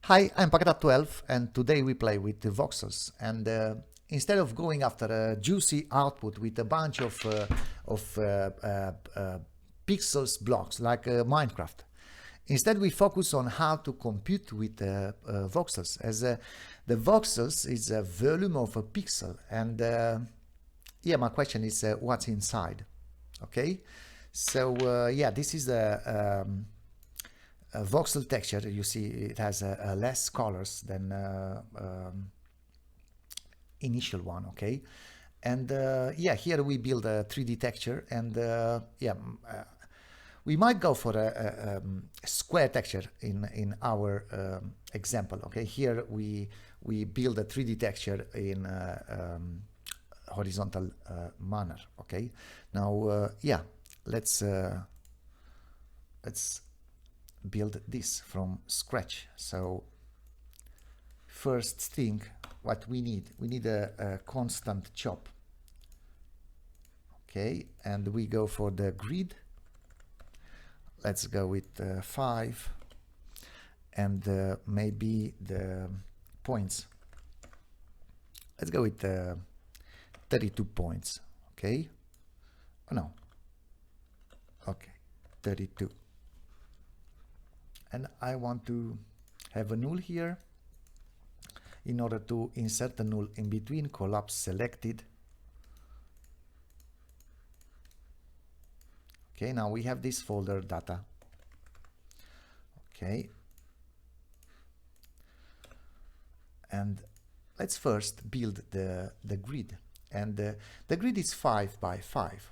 Hi, I'm Paqueta12 and today we play with the voxels, and instead of going after a juicy output with a bunch of pixels blocks like Minecraft, instead we focus on how to compute with voxels, as the voxels is a volume of a pixel, and yeah, my question is what's inside. Okay, so yeah, this is a voxel texture. You see it has less colors than initial one. Okay, and yeah, here we build a 3D texture, and yeah, we might go for a square texture in our example. Okay, here we build a 3D texture in horizontal manner. Okay, now yeah, let's build this from scratch. So first thing, what we need a constant chop. Okay, and we go for the grid. Let's go with 5, and maybe the points. Let's go with 32 points. Okay, oh no, okay, 32. And I want to have a null here. In order to insert a null in between, collapse selected. Okay, now we have this folder data. Okay, and let's first build the grid, and the grid is 5 by 5.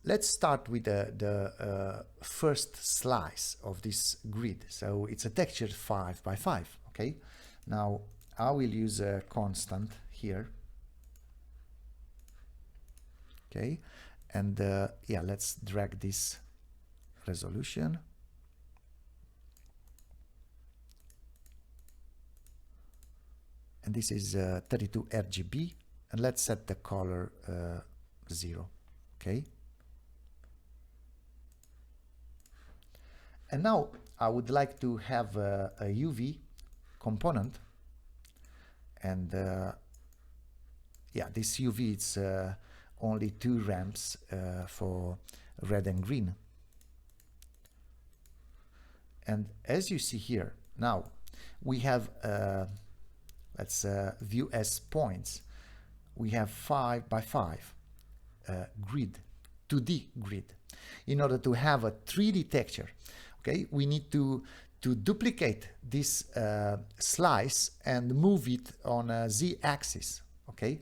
Let's start with the first slice of this grid. So it's a texture 5 by 5. Okay, now I will use a constant here. Okay, and yeah, let's drag this resolution. And this is 32 RGB, and let's set the color 0. Okay. And now I would like to have a UV component, and yeah, this UV it's only 2 ramps for red and green. And as you see here, now we have let's view as points. We have 5 by 5 grid, 2D grid. In order to have a 3D texture, okay, we need to duplicate this slice and move it on a z-axis. Okay,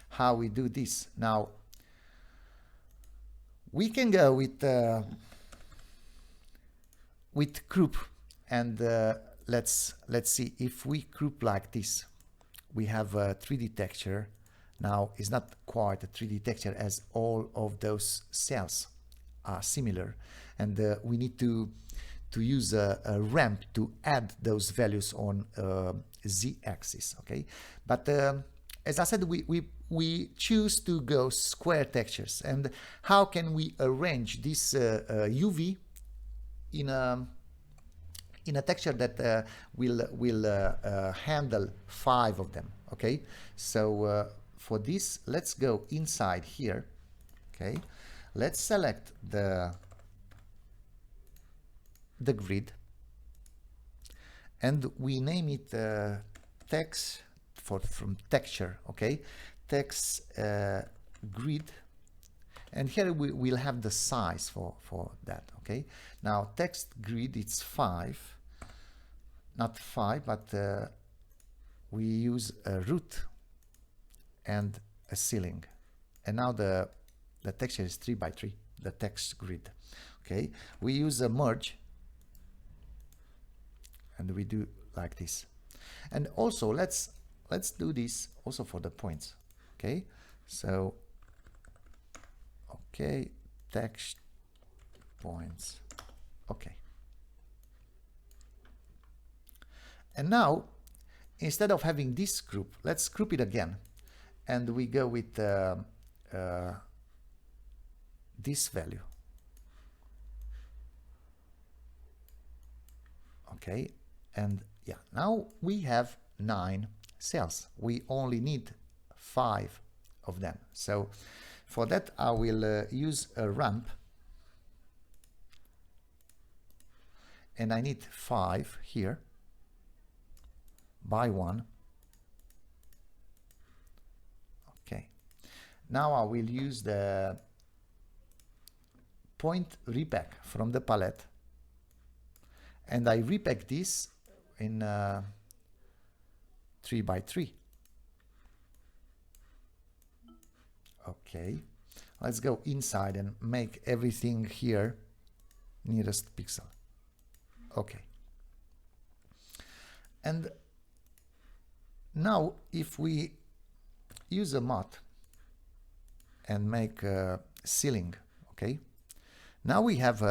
how we do this? Now we can go with group, and let's see if we group like this. We have a 3D texture. Now it's not quite a 3D texture, as all of those cells are similar, and we need to use a ramp to add those values on z-axis. Okay, but as I said, we choose to go square textures. And how can we arrange this UV in a texture that will handle 5 of them? Okay, so for this, let's go inside here. Okay, let's select the grid, and we name it text from texture. Okay, text grid, and here we will have the size for that. Okay, now text grid, it's 5, not 5, but we use a root and a ceiling, and now the texture is 3 by 3, the text grid. Okay, we use a merge, and we do like this. And also let's do this also for the points. Okay, so okay, text points. Okay, and now instead of having this group, let's group it again, and we go with this value. Okay, and yeah, now we have 9 cells. We only need 5 of them. So for that I will use a ramp, and I need 5 here by 1. Okay, now I will use the point repack from the palette, and I repack this in 3 by 3. Okay, let's go inside and make everything here nearest pixel. Okay, and now if we use a matte and make a ceiling, okay, now we have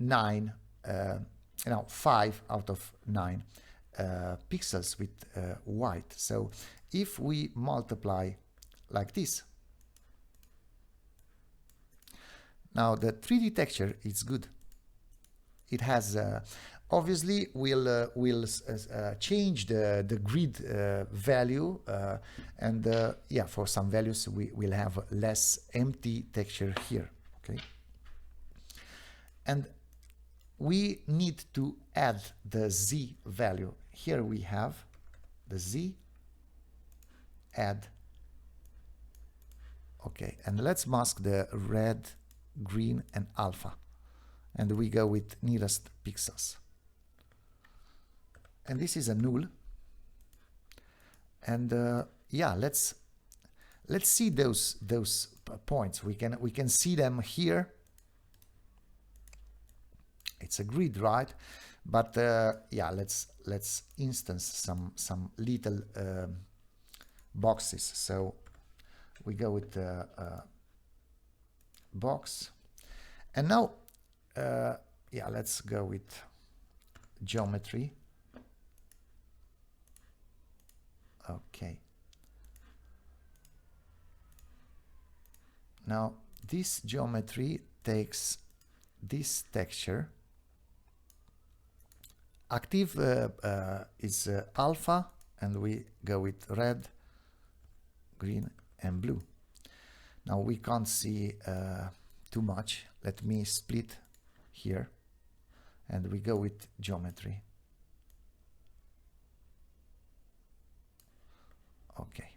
9, 5 out of 9 pixels with white. So if we multiply like this, now the 3D texture is good. It has obviously we'll change the grid value, and yeah, for some values we will have less empty texture here. Okay, and we need to add the Z value. Here we have the Z, add. Okay, and let's mask the red, green, and alpha, and we go with nearest pixels. And this is a null. And yeah, let's see those points. We can see them here. It's a grid, right? But yeah, let's instance some little boxes. So we go with the box, and now yeah, let's go with geometry. Okay, now this geometry takes this texture. Active is alpha, and we go with red, green, and blue. Now we can't see too much. Let me split here, and we go with geometry. Okay,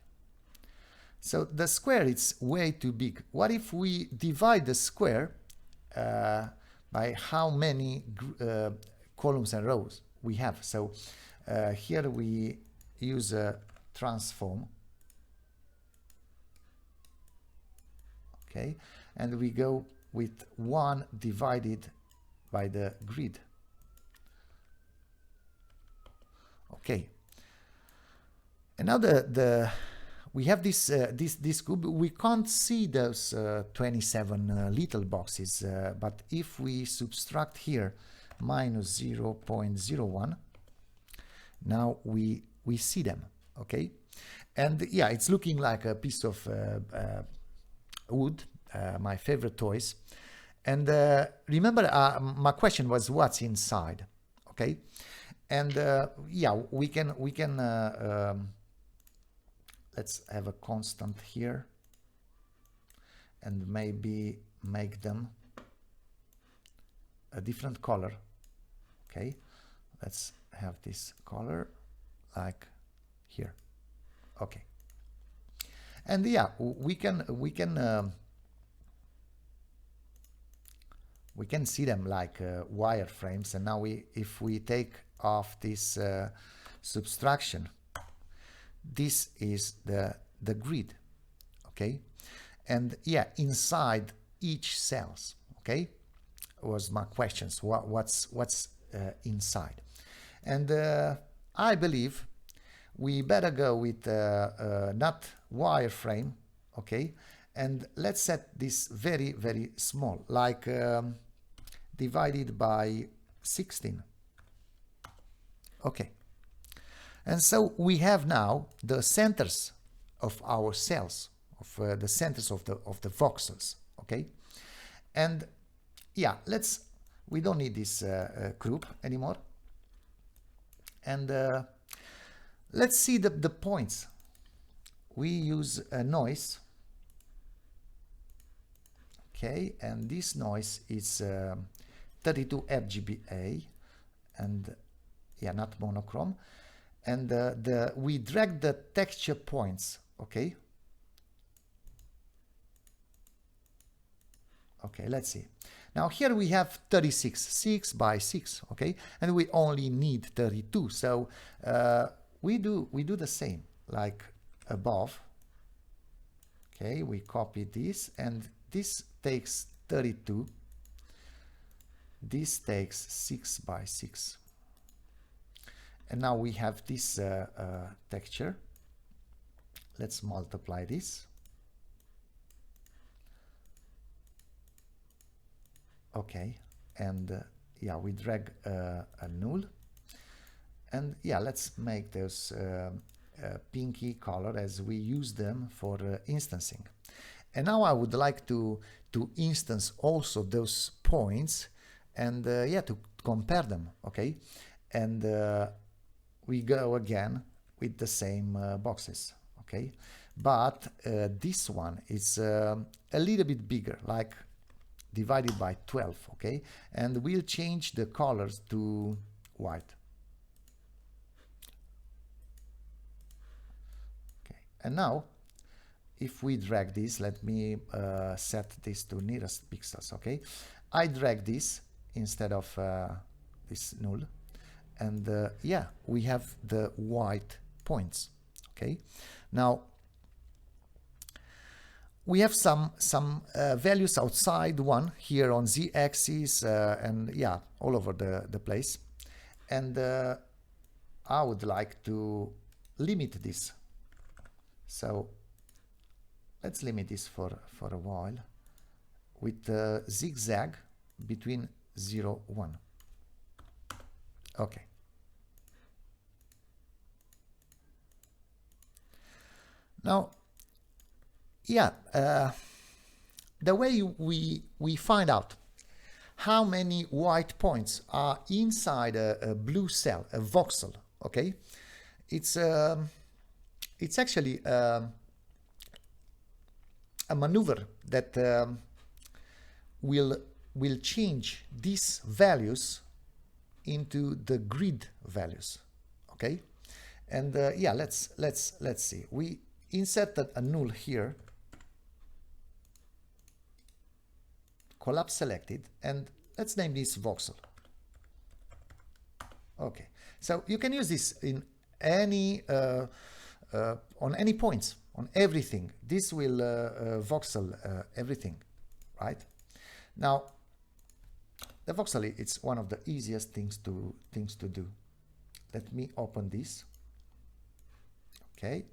so the square is way too big. What if we divide the square by how many columns and rows we have? So here we use a transform. Okay, and we go with 1 divided by the grid. Okay, and now we have this cube. We can't see those 27 little boxes, but if we subtract here minus 0.01, now we see them. Okay, and yeah, it's looking like a piece of wood, my favorite toys. And remember, my question was what's inside. Okay, and yeah, we can let's have a constant here, and maybe make them a different color. Okay, let's have this color like here. Okay, and yeah, we can see them like wireframes. And now if we take off this subtraction, this is the grid. Okay, and yeah, inside each cells, okay, was my questions. What's inside? And I believe we better go with not wireframe. Okay, and let's set this very, very small, like divided by 16. Okay, and so we have now the centers of our cells, of the centers of the voxels. Okay, and yeah, We don't need this group anymore. And let's see the points. We use a noise. Okay, and this noise is 32 RGBA, and yeah, not monochrome. And we drag the texture points. Okay. Okay, let's see. Now here we have 36, 6 by 6, okay, and we only need 32. So we do the same like above. Okay, we copy this, and this takes 32. This takes 6 by 6. And now we have this texture. Let's multiply this. Okay, and yeah, we drag a null, and yeah, let's make those pinky color as we use them for instancing. And now I would like to instance also those points, and yeah, to compare them. Okay, and we go again with the same boxes. Okay, but this one is a little bit bigger, like divided by 12, okay? And we'll change the colors to white. Okay, and now if we drag this, let me set this to nearest pixels, okay? I drag this instead of this null, and yeah, we have the white points, okay? Now we have some values outside one here on z-axis and yeah, all over the place. And I would like to limit this. So let's limit this for a while with zigzag between 0, 1. Okay. Now, yeah, the way we find out how many white points are inside a blue cell, a voxel, okay? It's actually a maneuver that will change these values into the grid values, okay? And yeah, let's see. We inserted a null here. Collapse selected, and let's name this voxel. Okay, so you can use this in any on any points, on everything. This will voxel everything, right? Now the voxel, it's one of the easiest things to do. Let me open this. Okay,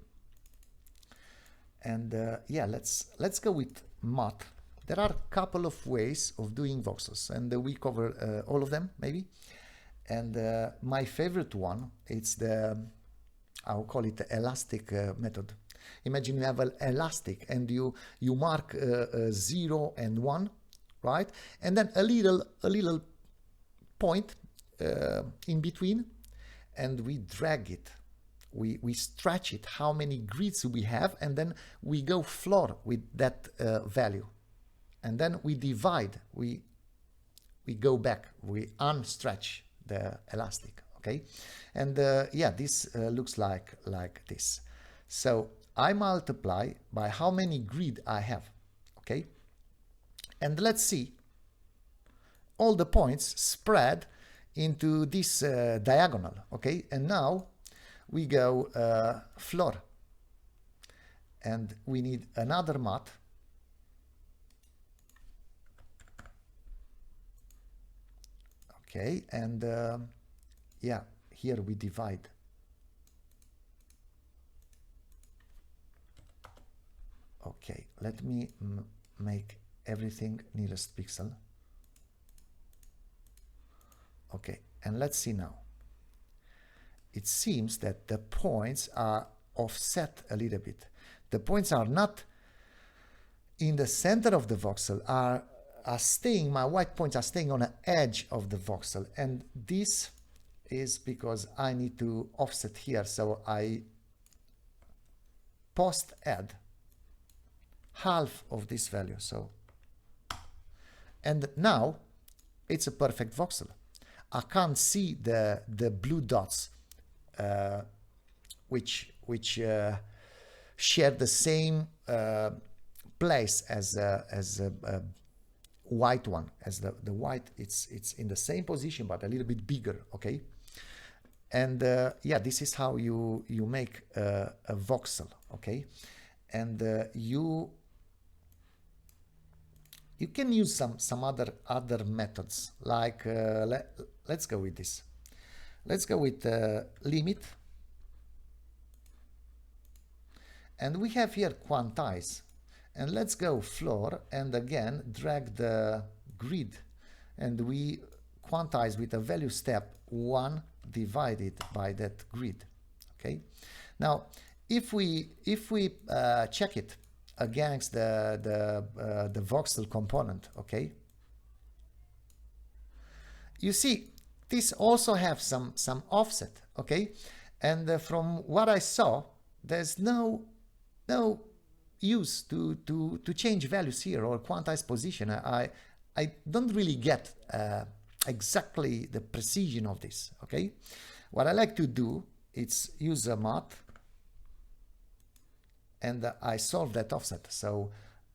and yeah, let's go with math. There are a couple of ways of doing voxels, and we cover all of them, maybe. And my favorite one, it's the, I'll call it the elastic method. Imagine you have an elastic, and you mark 0 and 1, right? And then a little point in between, and we drag it. We stretch it, how many grids we have, and then we go floor with that value. And then we divide, we go back, we unstretch the elastic, okay? And yeah, this looks like this. So I multiply by how many grid I have, okay? And let's see all the points spread into this diagonal, okay? And now we go floor, and we need another math. Okay, and yeah, here we divide. Okay, let me make everything nearest pixel. Okay, and let's see now. It seems that the points are offset a little bit. The points are not in the center of the voxel, are are staying, my white points are staying on the edge of the voxel, and this is because I need to offset here, so I post add half of this value. So, and now it's a perfect voxel. I can't see the blue dots which share the same place as a white one. As the white, it's in the same position but a little bit bigger. Okay, and yeah, this is how you make a voxel. Okay, and you can use some other methods, like let's go with this. Let's go with limit, and we have here quantize, and let's go floor, and again drag the grid, and we quantize with a value step 1 divided by that grid. Okay, now if we check it against the voxel component, okay, you see this also have some offset. Okay, and from what I saw, there's no use to change values here or quantize position. I don't really get exactly the precision of this. Okay, what I like to do is use a mod, and I solve that offset. So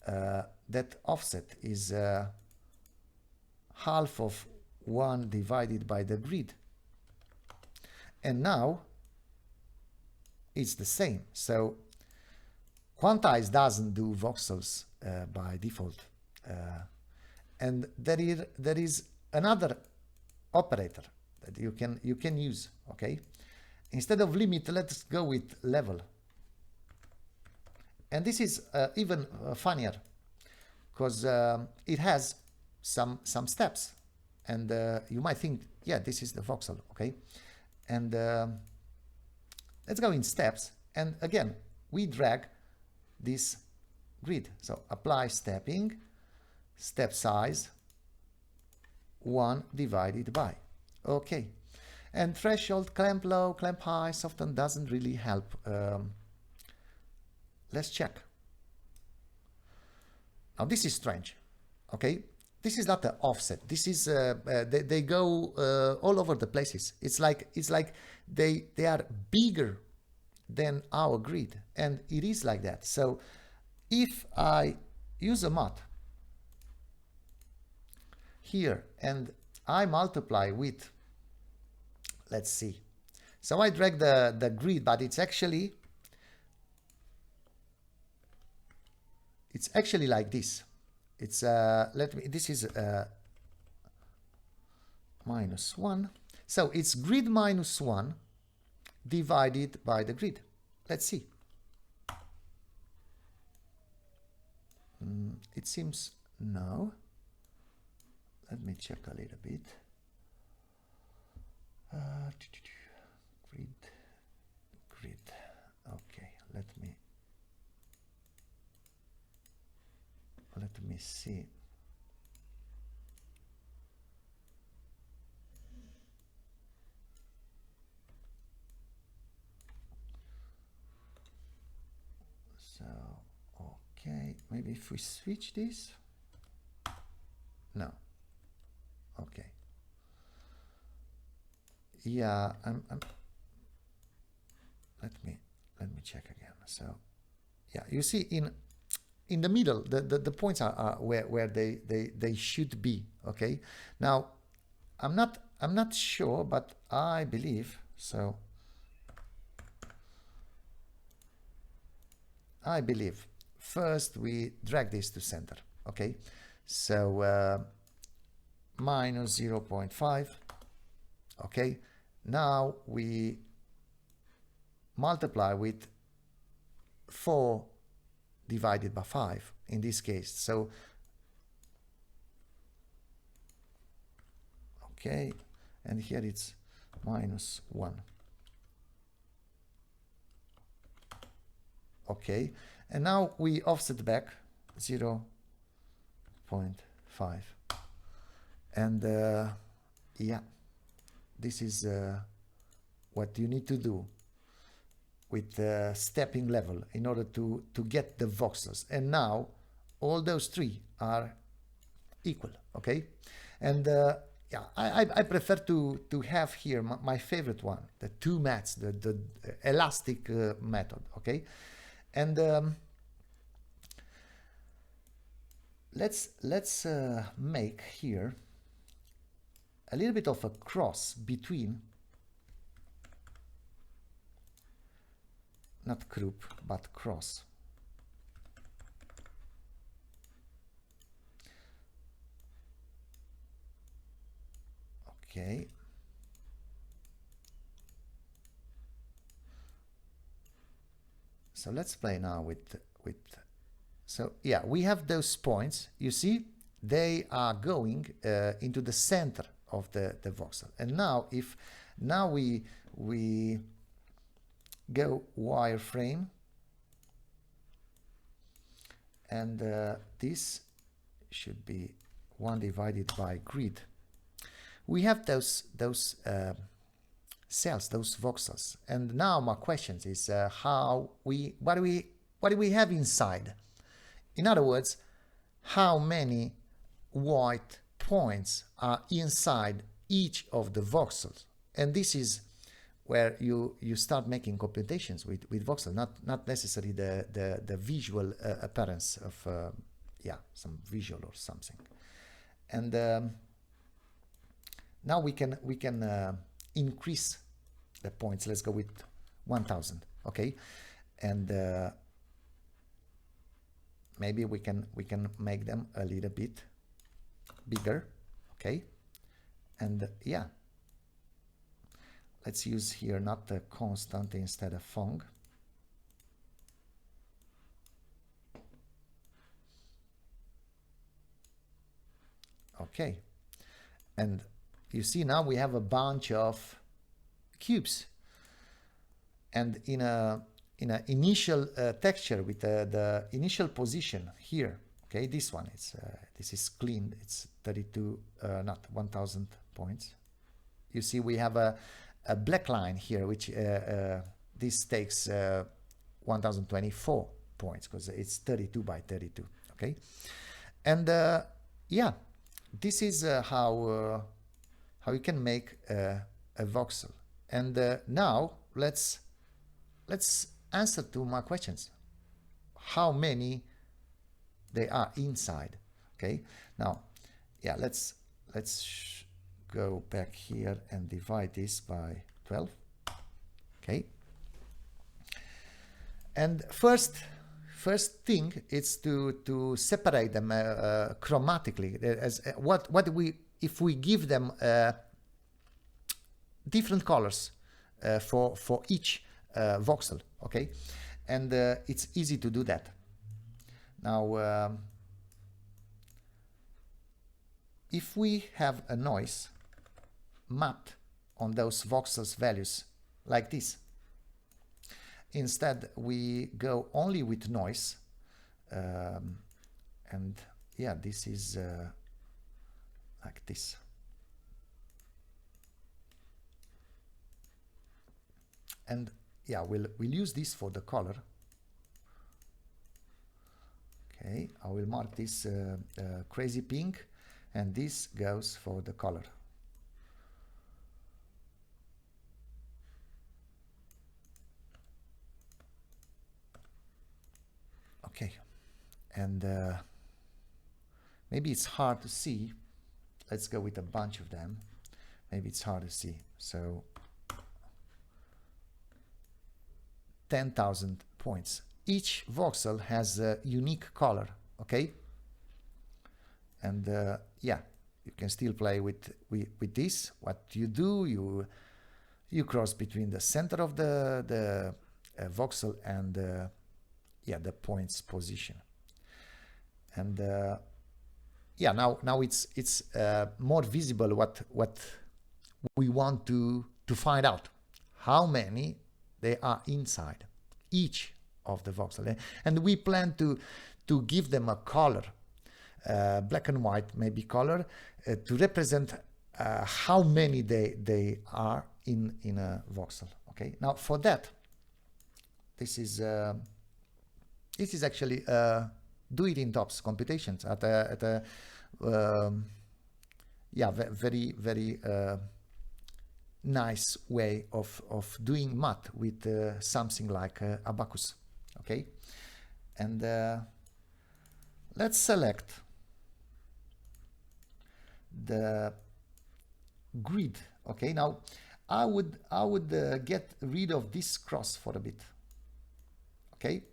that offset is half of 1 divided by the grid, and now it's the same. So quantize doesn't do voxels by default, and there is another operator that you can use. Okay, instead of limit, let's go with level. And this is even funnier, because it has some steps, and you might think, yeah, this is the voxel. Okay, and let's go in steps, and again we drag this grid. So apply stepping, step size 1 divided by. Okay, and threshold, clamp low, clamp high, soften doesn't really help. Let's check. Now this is strange. Okay, this is not an offset. This is they go all over the places. It's like they are bigger than our grid, and it is like that. So if I use a mod here and I multiply with, let's see, so I drag the grid, but it's actually like this. It's this is -1. So it's grid -1 divided by the grid. Let's see. It seems no. Let me check a little bit. Grid. Okay, let me see. So, okay, maybe if we switch this. No. Okay. Yeah, let me check again. So, yeah, you see in the middle, the points are where they should be. Okay. Now, I'm not sure, but I believe so. I believe first we drag this to center. Okay. So minus 0.5. Okay. Now we multiply with 4 divided by 5 in this case. So okay, and here it's -1. Okay, and now we offset back 0.5. 5. And yeah, this is what you need to do with the stepping level in order to get the voxels. And now all those three are equal, okay? And yeah, I prefer to have here my favorite one, the two mats, the elastic method, okay? And let's make here a little bit of a cross between, not group, but cross. Okay. So let's play now with, so yeah, we have those points, you see, they are going into the center of the voxel. And now if we go wireframe, and this should be 1 divided by grid, we have those cells, those voxels. And now my question is what do we have inside? In other words, how many white points are inside each of the voxels? And this is where you start making computations with voxel, not necessarily the visual appearance of yeah, some visual or something. And now we can increase the points. Let's go with 1000, okay? And maybe we can make them a little bit bigger, okay? And yeah, let's use here not a constant instead of fong. Okay, and you see now we have a bunch of cubes, and in a initial texture with the initial position here, okay, this one is this is clean, it's 32 not 1000 points. You see we have a black line here, which this takes 1024 points because it's 32 by 32, okay? And yeah, this is how you can make a voxel. And now let's answer to my questions. How many they are inside? Okay. Now, yeah, let's go back here and divide this by 12. Okay. And first thing is to separate them chromatically. As if we give them different colors for each voxel, okay? And it's easy to do that. Now, if we have a noise mapped on those voxels values like this, instead we go only with noise, and yeah, this is like this. And yeah, we'll use this for the color. Okay, I will mark this crazy pink, and this goes for the color. Okay, and maybe it's hard to see. Let's go with a bunch of them. Maybe it's hard to see. So 10,000 points. Each voxel has a unique color, okay? And yeah, you can still play with this. What you do, you cross between the center of the voxel and yeah, the points position. And yeah, now it's more visible what we want to find out. How many they are inside each of the voxel, and we plan to give them a color black and white, maybe color, to represent how many they are in a voxel. Okay, now for that, this is actually do it in TOPS computations at a yeah, very nice way of doing math with something like Abacus. Okay, and let's select the grid. Okay, now I would get rid of this cross for a bit. Okay,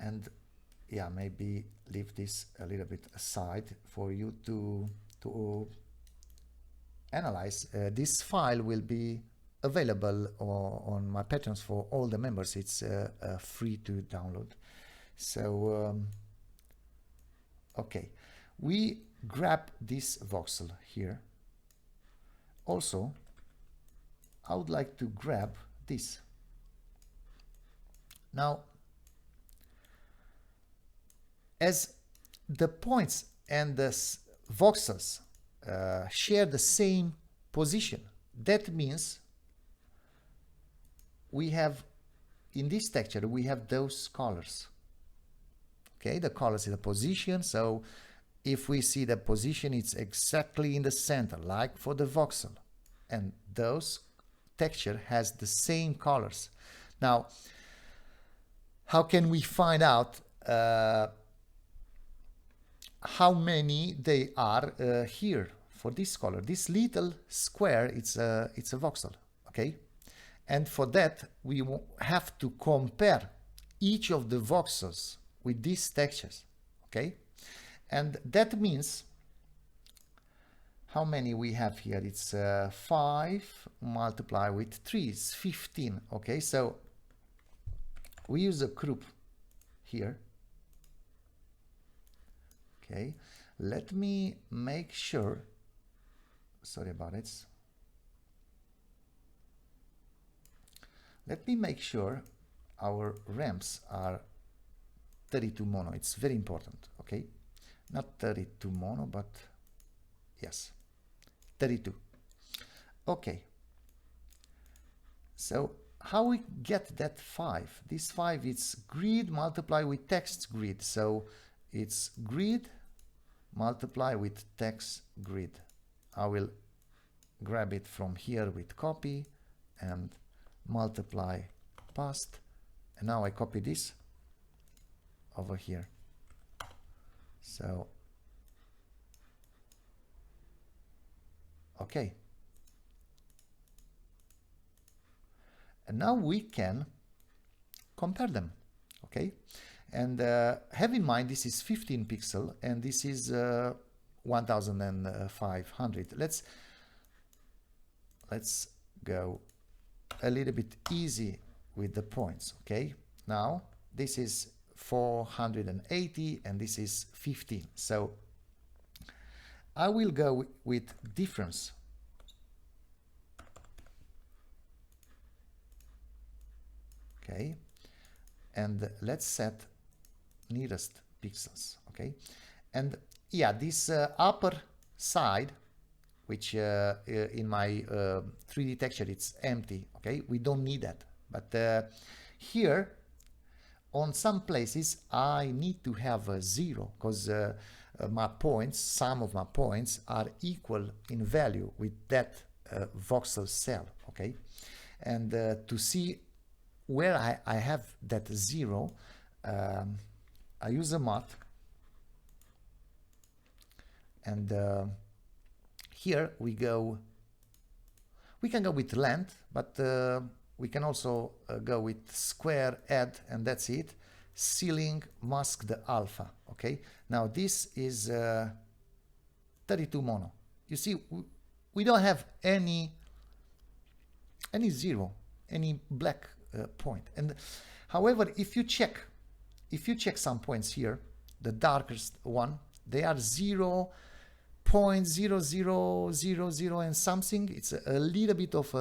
and yeah, maybe leave this a little bit aside for you to analyze. This file will be available on my patrons for all the members. It's free to download. So okay, we grab this voxel here. Also, I would like to grab this. Now, as the points and the voxels share the same position, that means we have, in this texture, we have those colors. Okay, the colors is the position. So if we see the position, it's exactly in the center, like for the voxel. And those texture has the same colors. Now, how can we find out how many they are here for this color? This little square, it's a voxel, okay? And for that, we have to compare each of the voxels with these textures, okay? And that means how many we have here? It's 5 multiplied with 3 is 15, okay? So we use a group here. Okay, let me make sure, sorry about it. Let me make sure our ramps are 32 mono. It's very important, okay? Not 32 mono, but yes, 32. Okay. So how we get that 5? This 5 is grid multiplied with text grid. So it's grid multiply with text grid. I will grab it from here with copy and multiply past, and now I copy this over here. So okay, and now we can compare them. Okay, and have in mind this is 15 pixel and this is 1500. Let's go a little bit easy with the points. Okay, now this is 480 and this is 15. So I will go with difference. Okay, and let's set nearest pixels. Okay, and yeah, this upper side, which in my 3D texture it's empty. Okay, we don't need that, but here on some places I need to have a 0 because my points, some of my points are equal in value with that voxel cell. Okay, and to see where I have that 0, I use a math, and here we can go with length, but we can also go with square add, and that's it. Ceiling mask the alpha. Okay, now this is 32 mono. You see, we don't have any 0, any black point. And however, if you check some points here, the darkest one, they are 0.0000 and something. It's a little bit of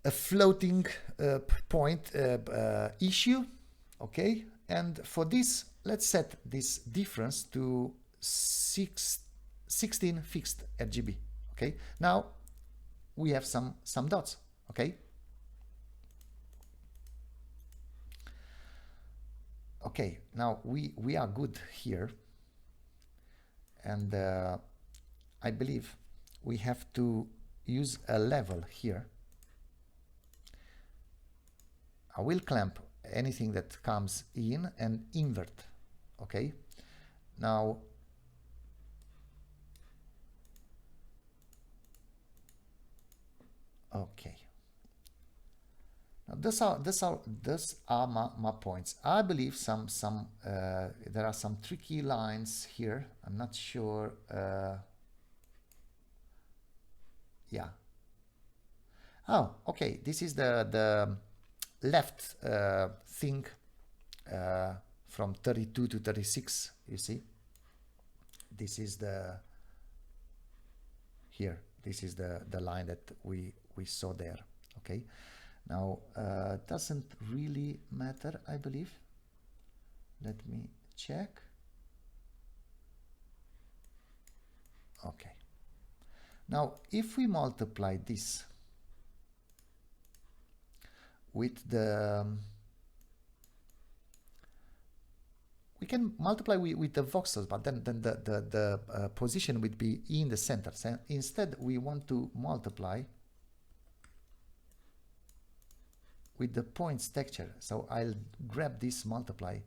a floating point issue. Okay, and for this, let's set this difference to 16 fixed RGB. Okay, now we have some dots. Okay. Okay, now we are good here, and I believe we have to use a level here. I will clamp anything that comes in and invert. Okay, now okay. Now those are my points. I believe there are some tricky lines here. I'm not sure. Yeah. Oh, okay. This is the left thing from 32 to 36. You see, this is the here. This is the line that we saw there. Okay. Now, doesn't really matter, I believe. Let me check. Okay. Now, if we multiply this with the, we can multiply with the voxels, but then the position would be in the center. So instead, we want to multiply with the points texture. So I'll grab this multiply.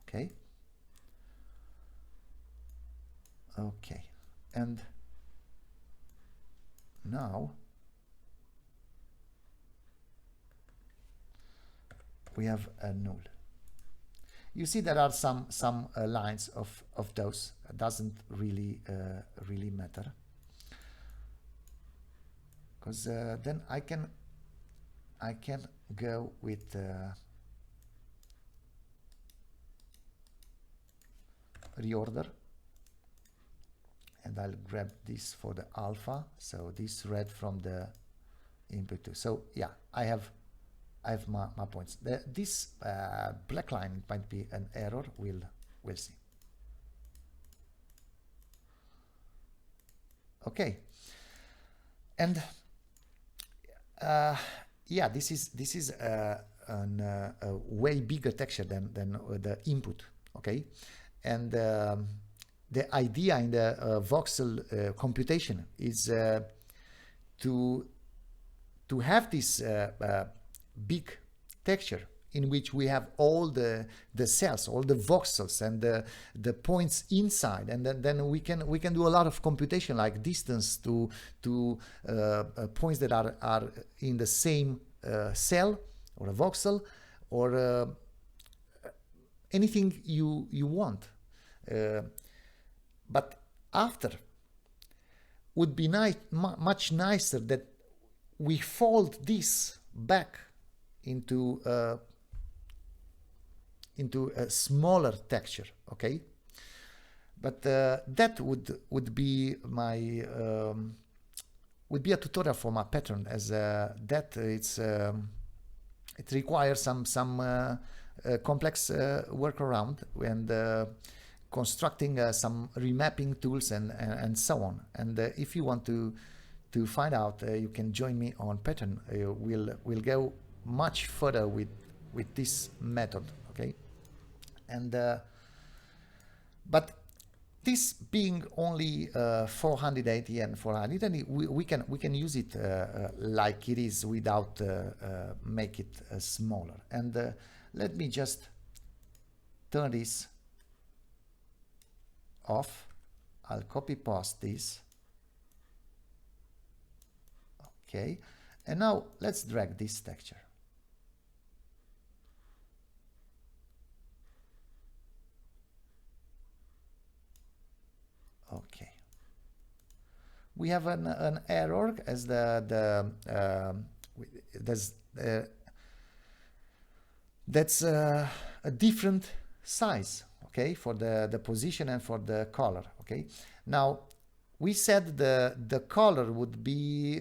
Okay. Okay. And now we have a null. You see there are some lines of those. It doesn't really matter. Because then I can go with reorder, and I'll grab this for the alpha. So this read from the input too. So yeah, I have my points. This black line might be an error. We'll see. Okay, and yeah, this is a way bigger texture than the input. Okay, and the idea in the voxel computation is to have this big texture in which we have all the cells, all the voxels and the points inside, and then we can do a lot of computation, like distance to points that are in the same cell or a voxel, or anything you want. But after, would be much nicer that we fold this back into a smaller texture. Okay, but that would be my would be a tutorial for my pattern, as that it requires some complex workaround and constructing some remapping tools and so on. And if you want to find out, you can join me on pattern. We'll go much further with this method. Okay, and but this being only 480 and 400, we can use it like it is without make it smaller. And let me just turn this off. I'll copy paste this. Okay, and now let's drag this texture. Okay, we have an error as that's a different size. Okay, for the position and for the color. Okay, now we said the color would be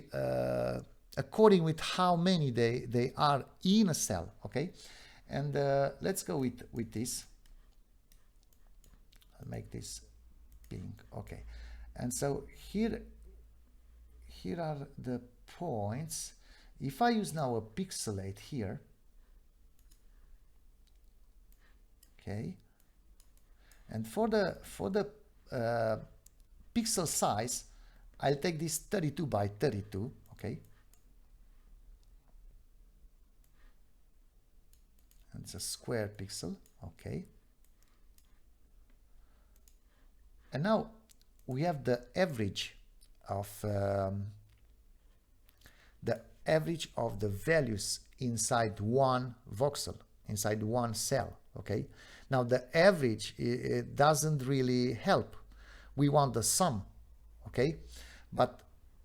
according with how many they are in a cell, okay? And let's go with this. I'll make this pink, okay. And so here are the points. If I use now a pixelate here, okay, and for the pixel size, I'll take this 32 by 32, okay, and it's a square pixel, okay. And now we have the average of the values inside one voxel, inside one cell, okay. Now the average, it doesn't really help. We want the sum, okay, but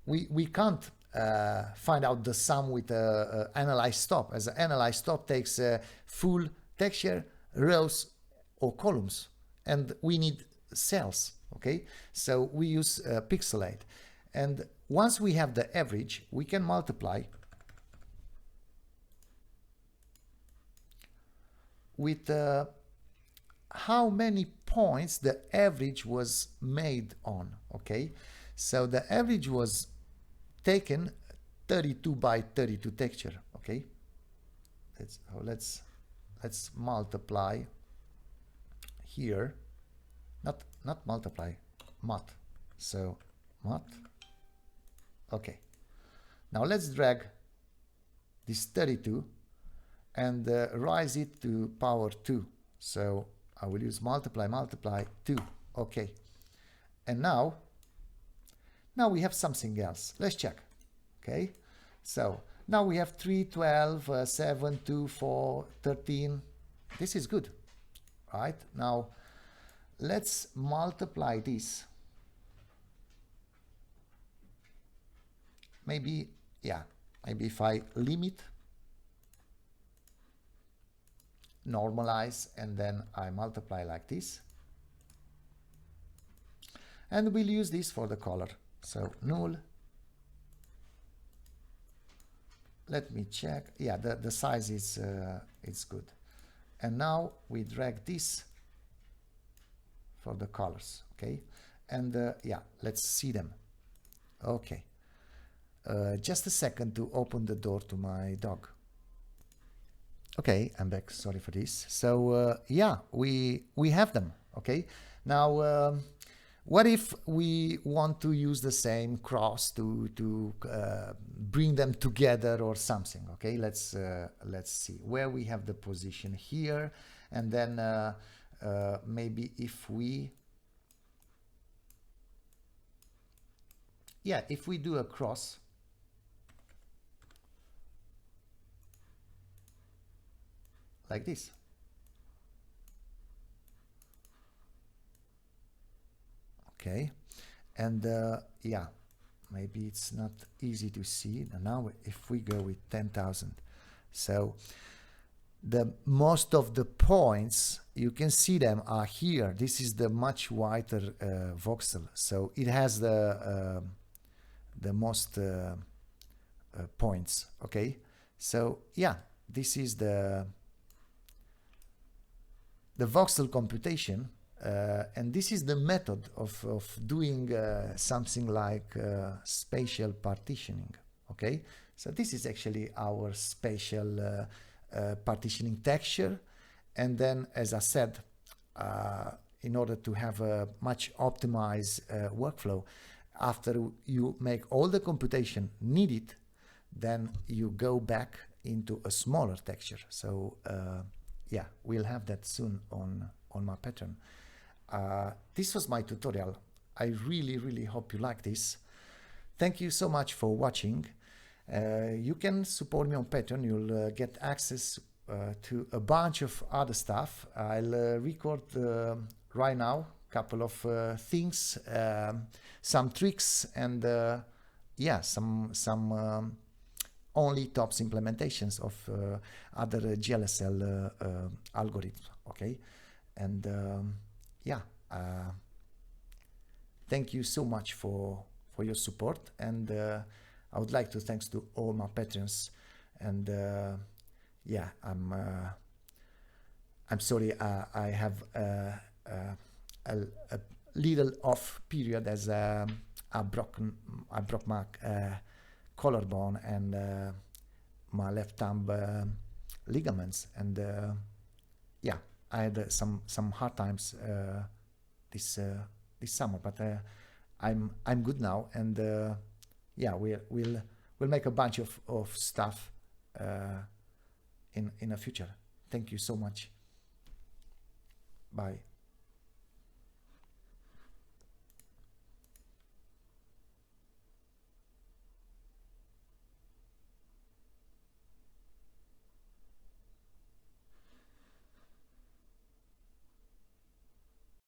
we can't find out the sum with analyze stop, as analyze stop takes full texture, rows or columns, and we need cells, okay. So we use pixelate, and once we have the average, we can multiply with how many points the average was made on, okay. So the average was taken 32 by 32 texture, okay. Let's multiply here, not multiply, mod. So mod, okay. Now let's drag this 32 and raise it to power 2. So I will use multiply 2, okay. And now we have something else. Let's check, okay. So now we have 3, 12, 7, 2, 4, 13. This is good, right? Now let's multiply this. Maybe, yeah, maybe if I limit, normalize, and then I multiply like this, and we'll use this for the color. So null, let me check, yeah, the size is it's good. And now we drag this for the colors, okay. And yeah, let's see them, okay. Just a second to open the door to my dog. Okay, I'm back. Sorry for this. So yeah, we have them. Okay. Now, what if we want to use the same cross to bring them together or something? Okay, let's see where we have the position here, and then maybe if we, yeah, if we do a cross. Like this. Okay, and yeah, maybe it's not easy to see. And now if we go with 10,000, so the most of the points, you can see them are here. This is the much wider voxel, so it has the most points. Okay, so yeah, this is the voxel computation, and this is the method of doing something like spatial partitioning. Okay, so this is actually our spatial partitioning texture, and then, as I said, in order to have a much optimized workflow, after you make all the computation needed, then you go back into a smaller texture. So yeah, we'll have that soon on my pattern. This was my tutorial. I really hope you like this. Thank you so much for watching. You can support me on Patreon. You'll get access to a bunch of other stuff. I'll record right now a couple of things, some tricks, and yeah, some only TOPS implementations of other GLSL algorithms, okay? And yeah, thank you so much for your support, and I would like to thanks to all my patrons. And yeah, I'm sorry I have a little off period, as I broke my collarbone and my left thumb ligaments, and yeah, I had some hard times this summer, but I'm good now, and yeah, we'll make a bunch of stuff in the future. Thank you so much. Bye.